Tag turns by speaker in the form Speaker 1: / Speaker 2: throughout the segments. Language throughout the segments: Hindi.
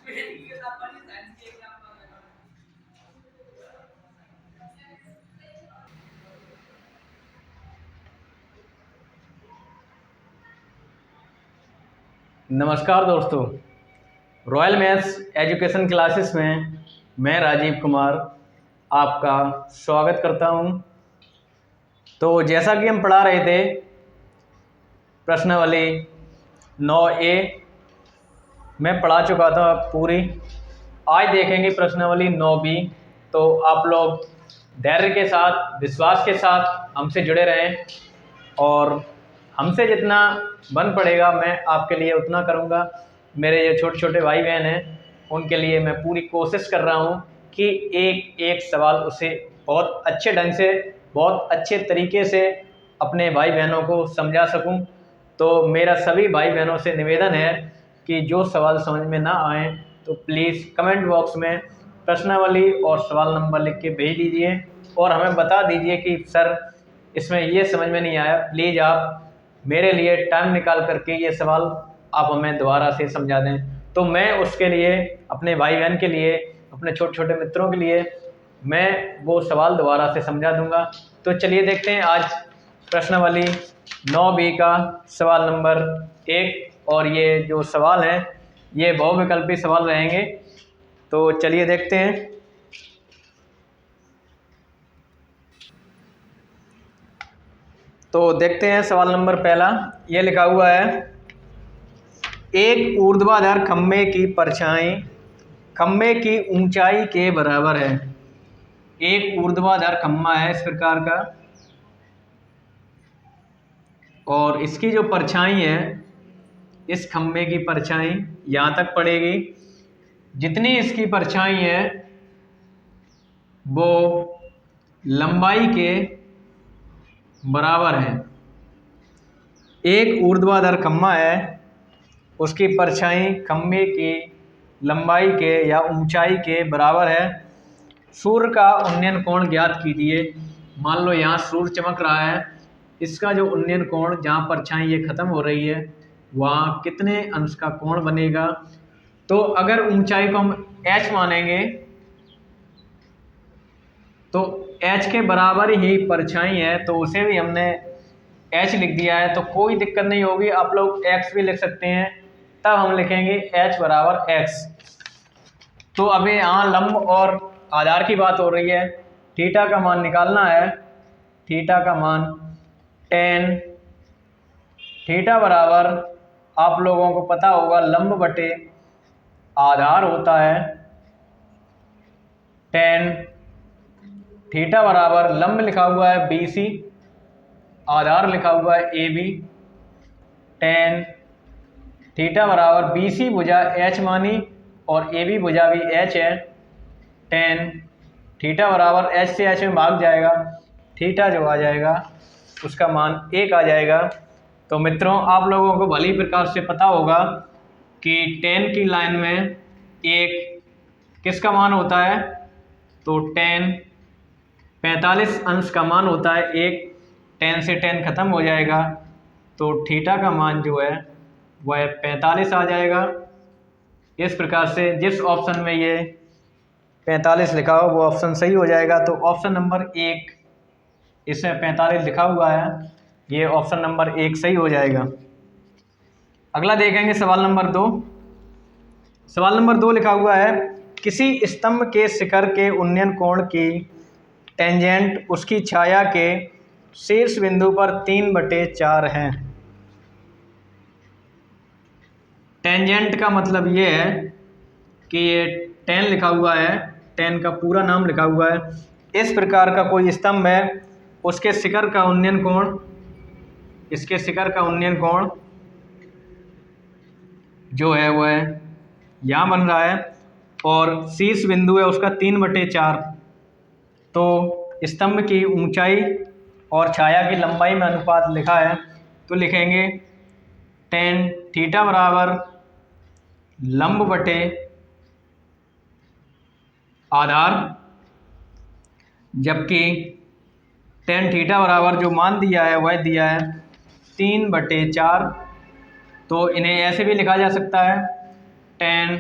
Speaker 1: नमस्कार दोस्तों, रॉयल मैथ्स एजुकेशन क्लासेस में मैं राजीव कुमार आपका स्वागत करता हूं। तो जैसा कि हम पढ़ा रहे थे प्रश्नावली 9A मैं पढ़ा चुका था पूरी। आज देखेंगे प्रश्नावली 9B। तो आप लोग धैर्य के साथ, विश्वास के साथ हमसे जुड़े रहें और हमसे जितना बन पड़ेगा मैं आपके लिए उतना करूँगा। मेरे ये छोटे छोटे भाई बहन हैं, उनके लिए मैं पूरी कोशिश कर रहा हूँ कि एक एक सवाल उसे बहुत अच्छे ढंग से, बहुत अच्छे तरीके से अपने भाई बहनों को समझा सकूँ। तो मेरा सभी भाई बहनों से निवेदन है कि जो सवाल समझ में ना आए तो प्लीज़ कमेंट बॉक्स में प्रश्नावली और सवाल नंबर लिख के भेज दीजिए और हमें बता दीजिए कि सर इसमें ये समझ में नहीं आया। प्लीज़ आप मेरे लिए टाइम निकाल करके ये सवाल आप हमें दोबारा से समझा दें। तो मैं उसके लिए, अपने भाई बहन के लिए, अपने छोटे छोटे मित्रों के लिए मैं वो सवाल दोबारा से समझा दूंगा। तो चलिए देखते हैं आज प्रश्नावली 9B का सवाल नंबर 1। और ये जो सवाल हैं ये बहुविकल्पी सवाल रहेंगे। तो चलिए देखते हैं। तो देखते हैं सवाल नंबर पहला। ये लिखा हुआ है, एक ऊर्ध्वाधर खंभे की परछाई खंभे की ऊंचाई के बराबर है। एक ऊर्ध्वाधर खंभा है इस प्रकार का और इसकी जो परछाई है, इस खंभे की परछाई यहाँ तक पड़ेगी। जितनी इसकी परछाई है वो लंबाई के बराबर है। एक ऊर्ध्वाधर खंभा है, उसकी परछाई खंभे की लंबाई के या ऊंचाई के बराबर है। सूर्य का उन्नयन कोण ज्ञात कीजिए। मान लो यहाँ सूर्य चमक रहा है, इसका जो उन्नयन कोण, जहाँ परछाई ये खत्म हो रही है, वहाँ कितने अंश का कोण बनेगा। तो अगर ऊंचाई को हम h मानेंगे तो h के बराबर ही परछाई है, तो उसे भी हमने h लिख दिया है। तो कोई दिक्कत नहीं होगी, आप लोग x भी लिख सकते हैं। तब हम लिखेंगे h बराबर x। तो अभी यहाँ लंब और आधार की बात हो रही है। थीटा का मान निकालना है। थीटा का मान tan थीटा बराबर, आप लोगों को पता होगा, लंब बटे आधार होता है। tan थीटा बराबर, लंब लिखा हुआ है BC, आधार लिखा हुआ है AB। tan थीटा बराबर BC भुजा h मानी और AB भुजा भी h है। tan थीटा बराबर h से h में भाग जाएगा, थीटा जो आ जाएगा उसका मान 1 आ जाएगा। तो मित्रों, आप लोगों को भली प्रकार से पता होगा कि tan की लाइन में एक किसका मान होता है। तो tan 45 अंश का मान होता है। एक tan से tan खत्म हो जाएगा, तो थीटा का मान जो है वह 45 आ जाएगा। इस प्रकार से जिस ऑप्शन में ये 45 लिखा हो वो ऑप्शन सही हो जाएगा। तो ऑप्शन नंबर 1, इसमें 45 लिखा हुआ है, ये ऑप्शन नंबर 1 सही हो जाएगा। अगला देखेंगे सवाल नंबर 2। सवाल नंबर 2 लिखा हुआ है, किसी स्तंभ के शिखर के उन्नयन कोण की टेंजेंट उसकी छाया के शीर्ष बिंदु पर 3/4 है। टेंजेंट का मतलब ये है कि ये tan लिखा हुआ है, tan का पूरा नाम लिखा हुआ है। इस प्रकार का कोई स्तंभ है, उसके शिखर का उन्नयन कोण, इसके शिखर का उन्नयन कोण जो है वह यहाँ बन रहा है और शीर्ष बिंदु है उसका 3/4। तो स्तंभ की ऊंचाई और छाया की लंबाई में अनुपात लिखा है, तो लिखेंगे tan थीटा बराबर लंब बटे आधार, जबकि tan थीटा बराबर जो मान दिया है वह दिया है 3/4। तो इन्हें ऐसे भी लिखा जा सकता है, tan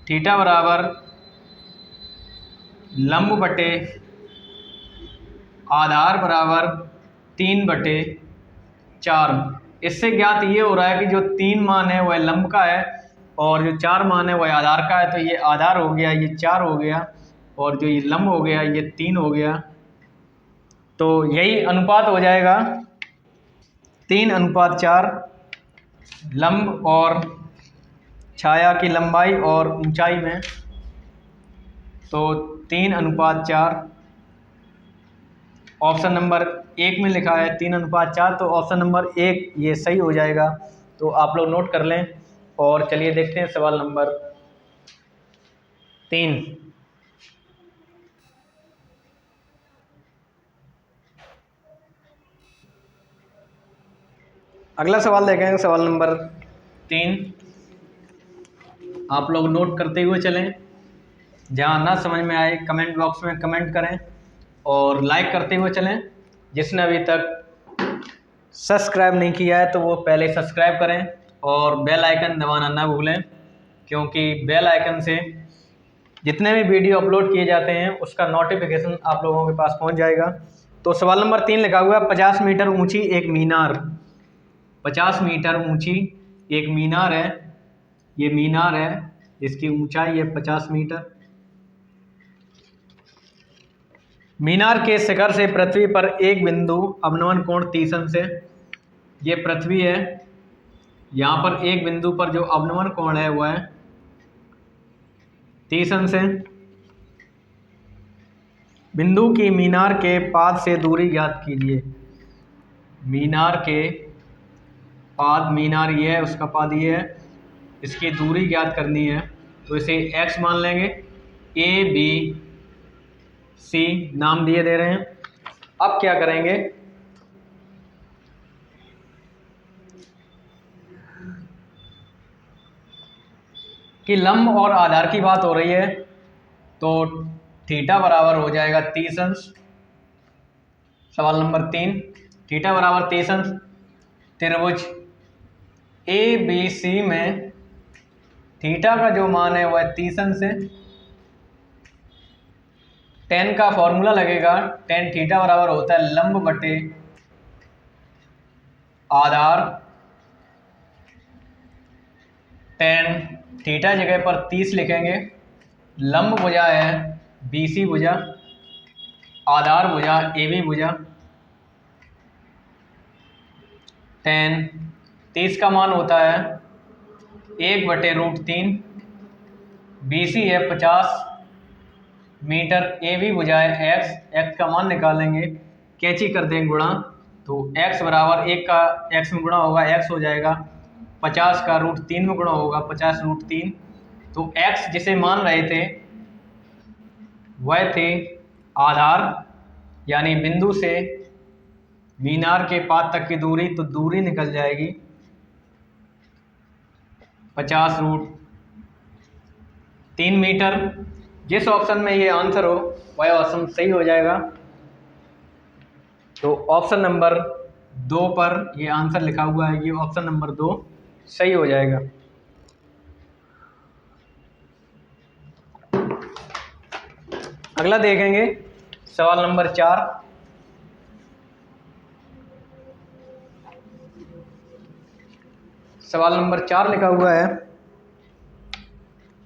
Speaker 1: थीटा बराबर लंब बटे आधार बराबर 3/4। इससे ज्ञात ये हो रहा है कि जो 3 मान है वह लंब का है और जो 4 मान है वह आधार का है। तो ये आधार हो गया, ये 4 हो गया, और जो ये लंब हो गया ये 3 हो गया। तो यही अनुपात हो जाएगा 3:4 लंब और छाया की लंबाई और ऊंचाई में। तो 3:4 ऑप्शन नंबर 1 में लिखा है 3:4, तो ऑप्शन नंबर 1 ये सही हो जाएगा। तो आप लोग नोट कर लें। और चलिए देखते हैं सवाल नंबर 3। अगला सवाल देखेंगे, सवाल नंबर 3। आप लोग नोट करते हुए चलें। जहाँ ना समझ में आए कमेंट बॉक्स में कमेंट करें और लाइक करते हुए चलें। जिसने अभी तक सब्सक्राइब नहीं किया है तो वो पहले सब्सक्राइब करें और बेल आइकन दबाना ना भूलें, क्योंकि बेल आइकन से जितने भी वीडियो अपलोड किए जाते हैं उसका नोटिफिकेशन आप लोगों के पास पहुंच जाएगा। तो सवाल नंबर 3 लिखा हुआ है 50 मीटर ऊंची एक मीनार। 50 मीटर ऊंची एक मीनार है, ये मीनार है, इसकी ऊंचाई है 50 मीटर। मीनार के शिखर से पृथ्वी पर एक बिंदु अवनमन कोण 30 अंश है। ये पृथ्वी है, यहाँ पर एक बिंदु पर जो अवनमन कोण है वह है 30 अंश है। बिंदु की मीनार के पाद से दूरी ज्ञात कीजिए। मीनार के पाद, मीनार ये है, उसका पाद ये है, इसकी दूरी ज्ञात करनी है। तो इसे x मान लेंगे। ए बी सी नाम दिए दे रहे हैं। अब क्या करेंगे कि लंब और आधार की बात हो रही है, तो थीटा बराबर हो जाएगा 30 अंश। सवाल नंबर 3, थीटा बराबर 30 अंश। त्रिभुज ए बी सी में थीटा का जो मान है वह 30 अंश है। tan का फॉर्मूला लगेगा, tan थीटा बराबर होता है लंब बटे आधार। tan थीटा जगह पर 30 लिखेंगे। लंब भुजा है BC भुजा, आधार भुजा AB भुजा। tan 30 का मान होता है 1/√3। BC है 50 मीटर, AB भुजा है x का मान निकालेंगे, कैंची कर देंगे गुणा। तो x बराबर 1 का x में गुणा होगा, x हो जाएगा 50 का √3 में गुणा होगा 50√3। तो x जिसे मान रहे थे वह थे आधार, यानी बिंदु से मीनार के पाद तक की दूरी। तो दूरी निकल जाएगी 50√3 मीटर। जिस ऑप्शन में ये आंसर हो वह ऑप्शन सही हो जाएगा। तो ऑप्शन नंबर 2 पर ये आंसर लिखा हुआ है, ये ऑप्शन नंबर 2 सही हो जाएगा। अगला देखेंगे सवाल नंबर 4। सवाल नंबर 4 लिखा हुआ है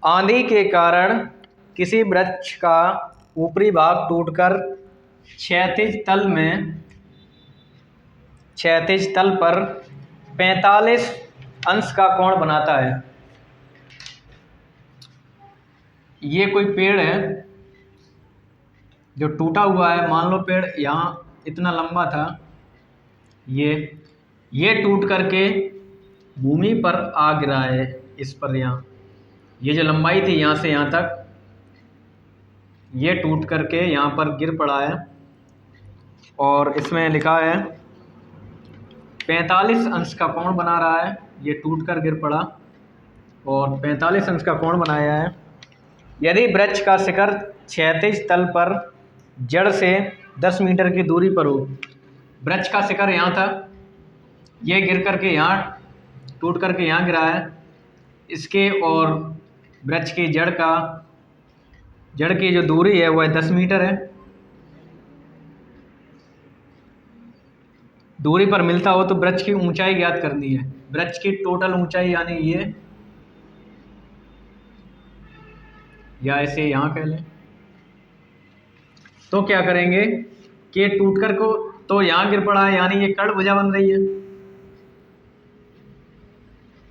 Speaker 1: आंधी के कारण किसी वृक्ष का ऊपरी भाग टूटकर क्षैतिज तल पर 45 अंश का कोण बनाता है। ये कोई पेड़ है जो टूटा हुआ है। मान लो पेड़ यहाँ इतना लंबा था, ये टूट करके भूमि पर आ गिरा है। इस पर यहाँ ये जो लंबाई थी यहाँ से यहाँ तक, ये टूट करके यहाँ पर गिर पड़ा है। और इसमें लिखा है 45 अंश का कोण बना रहा है। ये टूट कर गिर पड़ा और 45 अंश का कोण बनाया है। यदि वृक्ष का शिखर क्षैतिज तल पर जड़ से 10 मीटर की दूरी पर हो। वृक्ष का शिखर यहाँ था, ये गिर करके यहाँ टूट करके यहाँ गिरा है। इसके और वृक्ष की जड़ की जो दूरी है वह 10 मीटर है। दूरी पर मिलता हो तो वृक्ष की ऊंचाई ज्ञात करनी है। वृक्ष की टोटल ऊंचाई यानी ये, या इसे यहाँ कह लें। तो क्या करेंगे कि टूट कर को तो यहाँ गिर पड़ा है, यानी ये कर्ण भुजा बन रही है।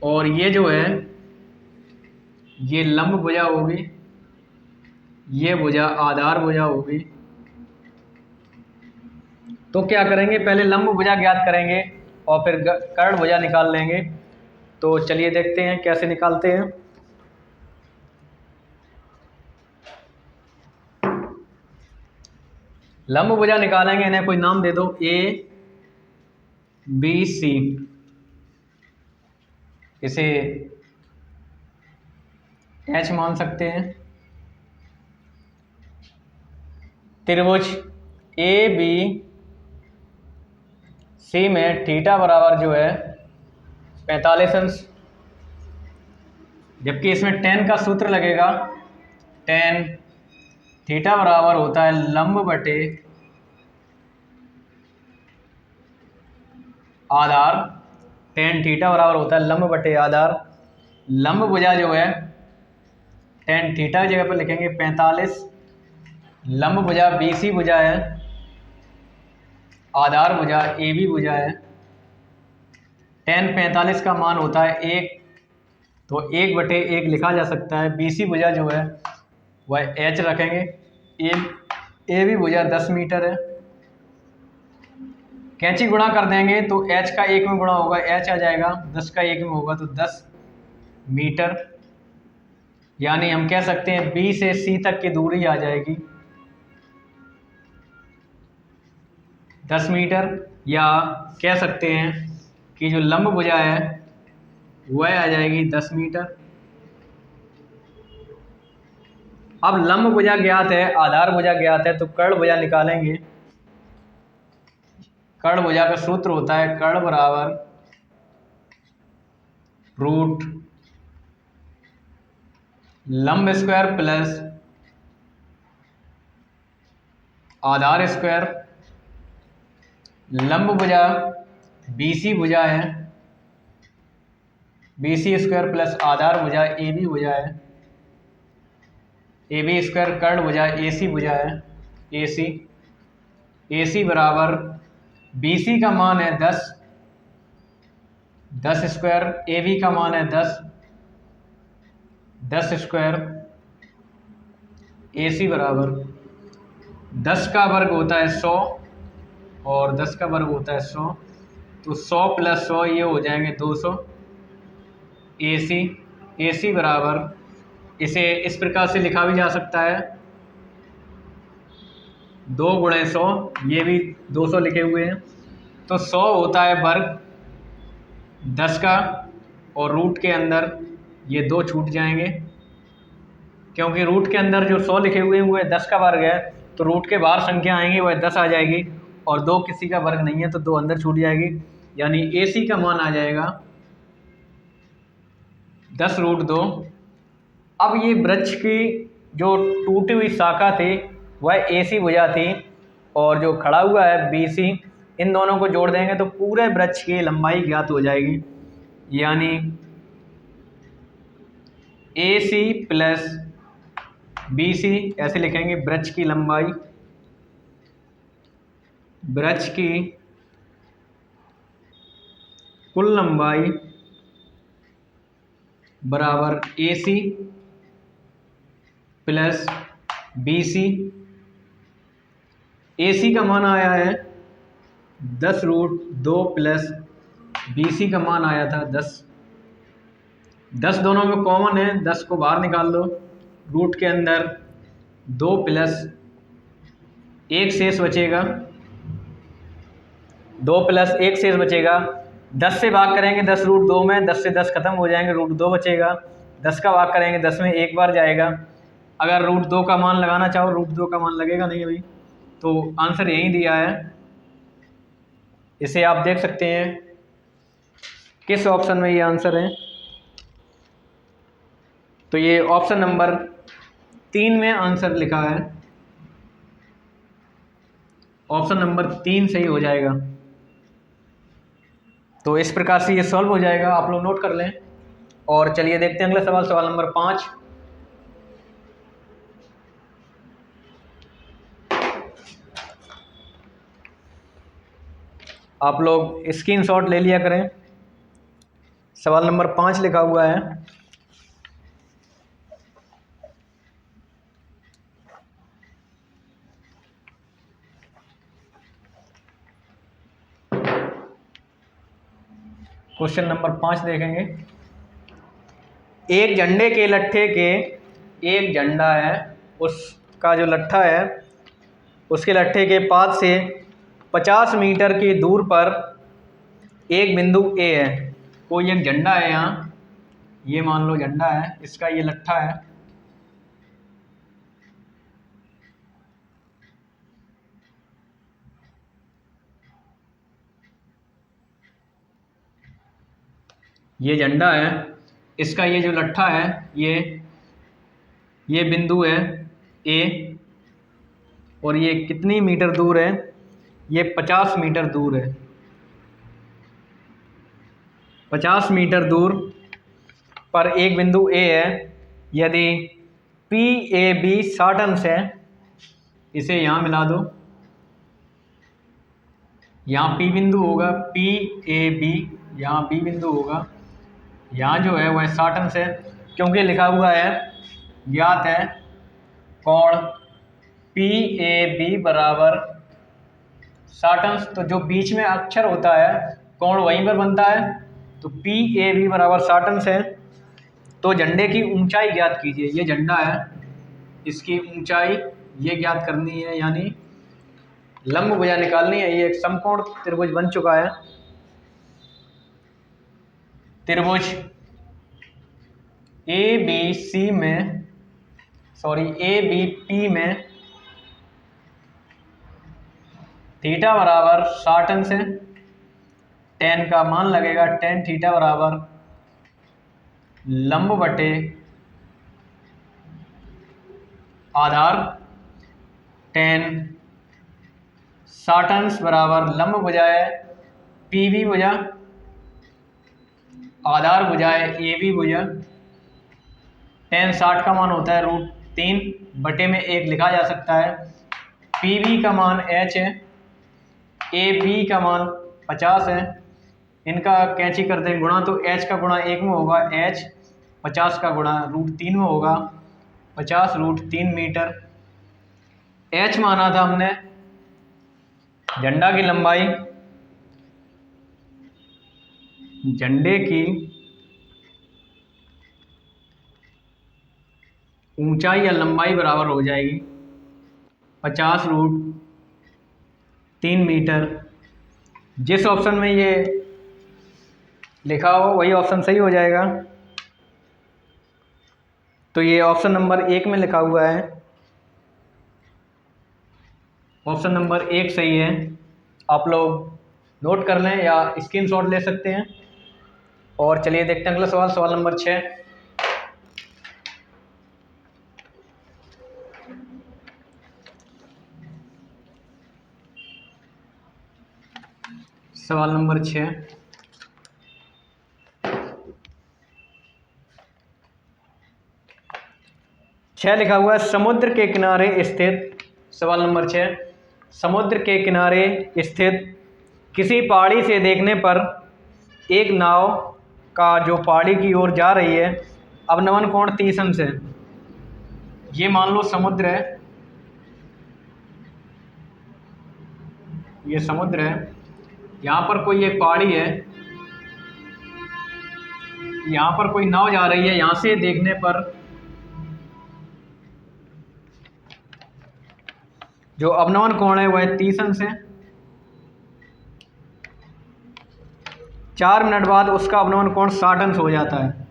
Speaker 1: और ये जो है ये लंब भुजा होगी, ये भुजा आधार भुजा होगी। तो क्या करेंगे, पहले लंब भुजा ज्ञात करेंगे और फिर कर्ण भुजा निकाल लेंगे। तो चलिए देखते हैं कैसे निकालते हैं। लंब भुजा निकालेंगे, इन्हें कोई नाम दे दो, ए बी सी। इसे एच मान सकते हैं। त्रिभुज ए बी सी में थीटा बराबर जो है 45 अंश, जबकि इसमें tan का सूत्र लगेगा। tan थीटा बराबर होता है लंब बटे आधार। tan थीटा बराबर होता है लंब बटे आधार। लंब भुजा जो है tan थीटा की जगह पर लिखेंगे 45। लंब भुजा BC भुजा है, आधार भुजा AB भुजा है। tan 45 का मान होता है 1, तो 1/1 लिखा जा सकता है। BC भुजा जो है वह H रखेंगे। AB भुजा 10 मीटर है। कैंची गुणा कर देंगे तो H का 1 में गुणा होगा, H आ जाएगा। 10 का 1 में होगा तो 10 मीटर, यानी हम कह सकते हैं B से C तक की दूरी आ जाएगी 10 मीटर। या कह सकते हैं कि जो लंब भुजा है वह आ जाएगी 10 मीटर। अब लंब भुजा ज्ञात है, आधार भुजा ज्ञात है, तो कर्ण भुजा निकालेंगे। कर्ण भुजा का सूत्र होता है कर्ण बराबर रूट लंब स्क्वायर प्लस आधार स्क्वायर। लंब भुजा BC भुजा है, BC स्क्वायर प्लस आधार भुजा AB भुजा है। AB स्क्वायर कर्ण भुजा AC भुजा है, AC बराबर BC का मान है 10 स्क्वायर, AB का मान है 10 स्क्वायर। AC बराबर 10 का वर्ग होता है 100 और 10 का वर्ग होता है 100, तो 100 प्लस 100 ये हो जाएंगे 200। AC बराबर, इसे इस प्रकार से लिखा भी जा सकता है 2 × 100, ये भी 200 लिखे हुए हैं। तो 100 होता है वर्ग 10 का, और रूट के अंदर ये 2 छूट जाएंगे, क्योंकि रूट के अंदर जो 100 लिखे हुए हैं वो 10 का वर्ग है, तो रूट के बाहर संख्या आएंगी वह 10 आ जाएगी, और 2 किसी का वर्ग नहीं है तो 2 अंदर छूट जाएगी, यानी AC का मान आ जाएगा 10√2। अब ये वृक्ष की जो टूटी हुई शाखा थी वह AC भुजा थी, और जो खड़ा हुआ है BC, इन दोनों को जोड़ देंगे तो पूरे वृक्ष की लंबाई ज्ञात हो जाएगी, यानी AC प्लस BC, ऐसे लिखेंगे वृक्ष की लंबाई, वृक्ष की कुल लंबाई बराबर AC प्लस BC। AC का मान आया है 10√2 प्लस BC का मान आया था 10। 10 दोनों में कॉमन है, 10 को बाहर निकाल दो, रूट के अंदर 2 प्लस 1 शेष बचेगा, 2 प्लस 1 शेष बचेगा। 10 से भाग करेंगे 10√2 में, 10 से 10 खत्म हो जाएंगे, √2 बचेगा। 10 का भाग करेंगे 10 में एक बार जाएगा। अगर √2 का मान लगाना चाहो, √2 का मान लगेगा नहीं अभी, तो आंसर यही दिया है। इसे आप देख सकते हैं किस ऑप्शन में ये आंसर है। तो ये ऑप्शन नंबर 3 में आंसर लिखा है, ऑप्शन नंबर 3 सही हो जाएगा। तो इस प्रकार से ये सॉल्व हो जाएगा, आप लोग नोट कर लें। और चलिए देखते हैं अगला सवाल, सवाल नंबर 5। आप लोग स्क्रीनशॉट ले लिया करें। सवाल नंबर 5 लिखा हुआ है, क्वेश्चन नंबर 5 देखेंगे। एक झंडे के लट्ठे के, एक झंडा है, उसका जो लट्ठा है उसके लट्ठे के पास से 50 मीटर की दूर पर एक बिंदु ए है। कोई एक झंडा है यहाँ, ये मान लो झंडा है, इसका ये लट्ठा है। ये झंडा है, इसका ये जो लट्ठा है, ये बिंदु है ए, और ये कितनी मीटर दूर है, ये 50 मीटर दूर है। 50 मीटर दूर पर एक बिंदु ए है। यदि पी ए बी 60 अंश है, इसे यहाँ मिला दो, यहाँ पी बिंदु होगा, पी ए बी, यहाँ बी बिंदु होगा, यहाँ जो है वह 60 अंश है। क्योंकि लिखा हुआ है ज्ञात है कोण पी ए बी बराबर 60 अंश, तो जो बीच में अक्षर होता है कोण वहीं पर बनता है। तो पी ए बी बराबर 60 अंश है। तो झंडे की ऊंचाई ज्ञात कीजिए। ये झंडा है, इसकी ऊंचाई ये ज्ञात करनी है, यानी लंब भुजा निकालनी है। ये एक समकोण त्रिभुज बन चुका है। त्रिभुज ए बी सी में, सॉरी ए बी पी में थीटा बराबर 60 अंश है। टेन का मान लगेगा, टेन थीटा बराबर लंब बटे आधार, टेन 60 अंश बराबर लंब भुजाए पी बी भुजा, आधार भुजाए ए बी भुजा। टेन 60 का मान होता है √3 बटे में 1 लिखा जा सकता है। पी बी का मान h है, ए बी का मान 50 है। इनका कैंची करते हैं गुणा, तो h का गुणा 1 में होगा h, 50 का गुणा √3 में होगा 50 √3 मीटर। h माना था हमने झंडा की लंबाई, झंडे की ऊंचाई या लंबाई बराबर हो जाएगी 50 √3 मीटर। जिस ऑप्शन में ये लिखा हो वही ऑप्शन सही हो जाएगा। तो ये ऑप्शन नंबर 1 में लिखा हुआ है, ऑप्शन नंबर 1 सही है। आप लोग नोट कर लें या स्क्रीनशॉट ले सकते हैं। और चलिए देखते हैं अगला सवाल, सवाल नंबर 6। सवाल नंबर 6 लिखा हुआ है, समुद्र के किनारे स्थित, सवाल नंबर 6, समुद्र के किनारे स्थित किसी पहाड़ी से देखने पर एक नाव का जो पहाड़ी की ओर जा रही है अवनमन कोण 30 अंश है। ये मान लो समुद्र है, ये समुद्र है, यहाँ पर कोई एक पहाड़ी है, यहाँ पर कोई नाव जा रही है। यहाँ से देखने पर जो अवनमन कोण है वह 30 अंश है। 4 मिनट बाद उसका अवनमन कोण 60 अंश हो जाता है।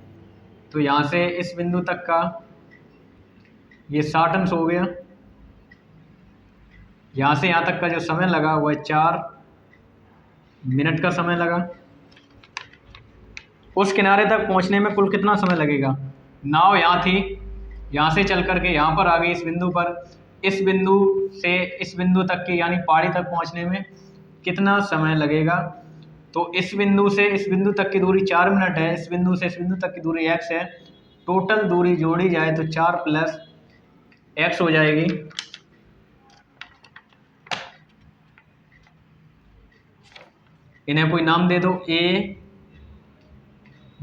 Speaker 1: तो यहाँ से इस बिंदु तक का ये 60 अंश हो गया। यहाँ से यहाँ तक का जो समय लगा वह 4 मिनट का समय लगा। उस किनारे तक पहुँचने में कुल कितना समय लगेगा? नाव यहाँ थी, यहाँ से चल करके यहाँ पर आ गई इस बिंदु पर। इस बिंदु से इस बिंदु तक की यानी पहाड़ी तक पहुँचने में कितना समय लगेगा? तो इस बिंदु से इस बिंदु तक की दूरी 4 मिनट है, इस बिंदु से इस बिंदु तक की दूरी x है। टोटल दूरी जोड़ी जाए तो 4 + x हो जाएगी। इन्हें कोई नाम दे दो, A,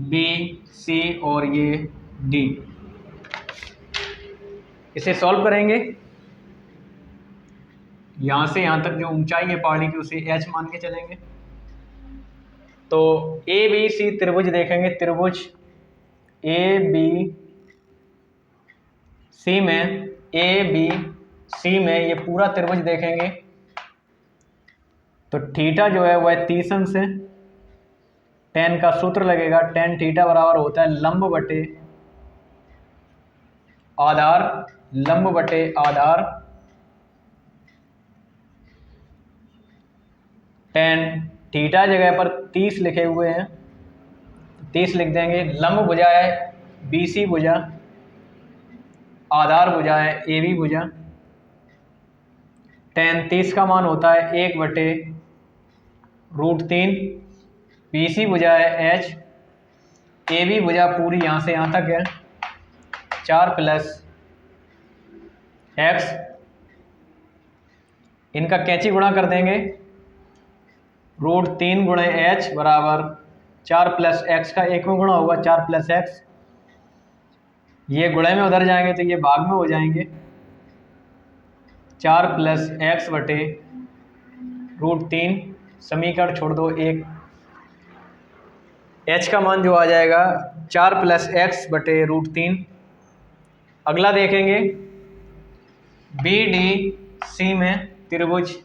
Speaker 1: B, C और ये D। इसे सॉल्व करेंगे। यहाँ से यहाँ तक जो ऊंचाई है पहाड़ी की उसे h मान के चलेंगे। तो ABC त्रिभुज देखेंगे, त्रिभुज ABC में ये पूरा त्रिभुज देखेंगे तो थीटा जो है वह 30 अंश है। tan का सूत्र लगेगा, tan थीटा बराबर होता है लंब बटे आधार, लंब बटे आधार। tan थीटा जगह पर 30 लिखे हुए हैं, 30 लिख देंगे। लंब भुजा है BC भुजा, आधार भुजा है AB भुजा। tan 30 का मान होता है 1/√3। BC भुजा है H, AB भुजा पूरी यहाँ से यहाँ तक है 4 + x। इनका कैंची गुणा कर देंगे, √3 × h बराबर 4 + x का 1 में गुणा होगा 4 + x। ये गुणे में उधर जाएंगे तो ये भाग में हो जाएंगे। 4 + x बटे √3, समीकरण छोड़ दो 1। h का मान जो आ जाएगा 4 + x बटे √3। अगला देखेंगे BDC में त्रिभुज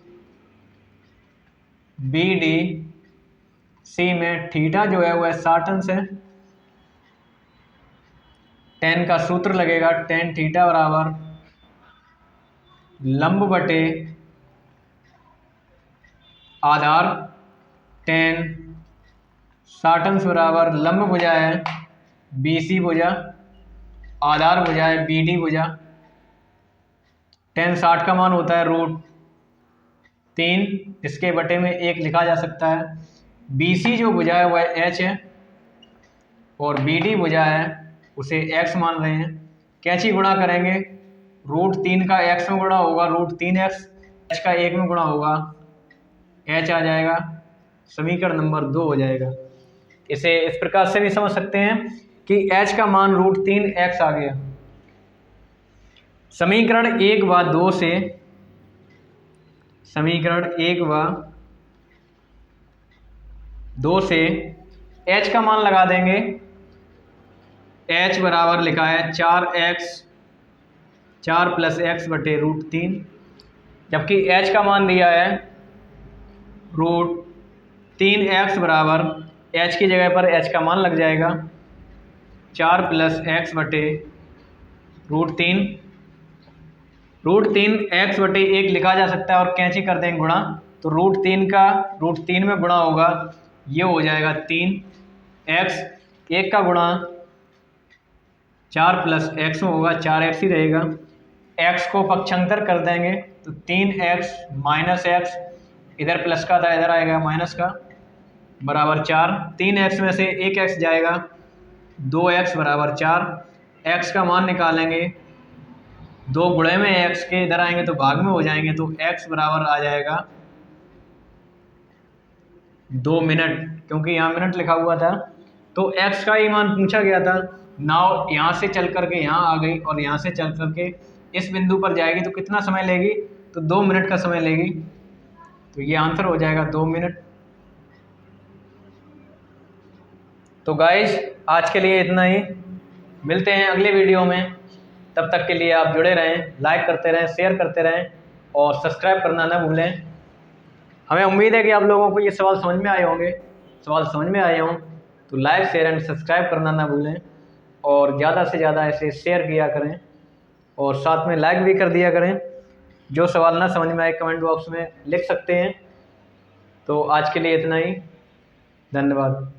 Speaker 1: BDC में थीटा जो है वह 60 अंश है। tan का सूत्र लगेगा, tan थीटा बराबर लंब बटे आधार। tan 60 अंश बराबर लंब भुजा है BC भुजा, आधार भुजा है BD भुजा। tan 60 का मान होता है √3, इसके बटे में 1 लिखा जा सकता है। BC जो भुजा है वह H है और BD भुजा है उसे x मान रहे हैं। कैंची गुणा करेंगे, √3 का x में गुणा होगा √3x, h का 1 में गुणा होगा h आ जाएगा। समीकरण नंबर 2 हो जाएगा। इसे इस प्रकार से भी समझ सकते हैं कि h का मान √3x आ गया। समीकरण 1 व 2 से h का मान लगा देंगे। h बराबर लिखा है 4 + x बटे √3, जबकि h का मान दिया है √3x बराबर h की जगह पर h का मान लग जाएगा 4 + x बटे √3। √3x बटे 1 लिखा जा सकता है और कैंची कर देंगे गुणा, तो √3 का √3 में गुणा होगा, ये हो जाएगा 3x। 1 का गुणा 4 + x में होगा, 4x ही रहेगा। x को पक्षांतर कर देंगे तो 3x - x, इधर प्लस का था इधर आएगा माइनस का, बराबर 4। 3x में से 1x जाएगा, 2x बराबर 4। x का मान निकालेंगे, 2 गुणे में x के इधर आएंगे तो भाग में हो जाएंगे, तो x बराबर आ जाएगा 2 मिनट, क्योंकि यहाँ मिनट लिखा हुआ था तो x का ही मान पूछा गया था। नाव यहाँ से चल करके यहाँ आ गई और यहाँ से चल करके इस बिंदु पर जाएगी तो कितना समय लेगी, तो 2 मिनट का समय लेगी। तो ये आंसर हो जाएगा 2 मिनट। तो गाइस आज के लिए इतना ही, मिलते हैं अगले वीडियो में। तब तक के लिए आप जुड़े रहें, लाइक करते रहें, शेयर करते रहें और सब्सक्राइब करना ना भूलें। हमें उम्मीद है कि आप लोगों को ये सवाल समझ में आए होंगे। सवाल समझ में आए हों तो लाइक, शेयर एंड सब्सक्राइब करना ना भूलें और ज़्यादा से ज़्यादा ऐसे शेयर किया करें और साथ में लाइक भी कर दिया करें। जो सवाल ना समझ में आए कमेंट बॉक्स में लिख सकते हैं। तो आज के लिए इतना ही, धन्यवाद।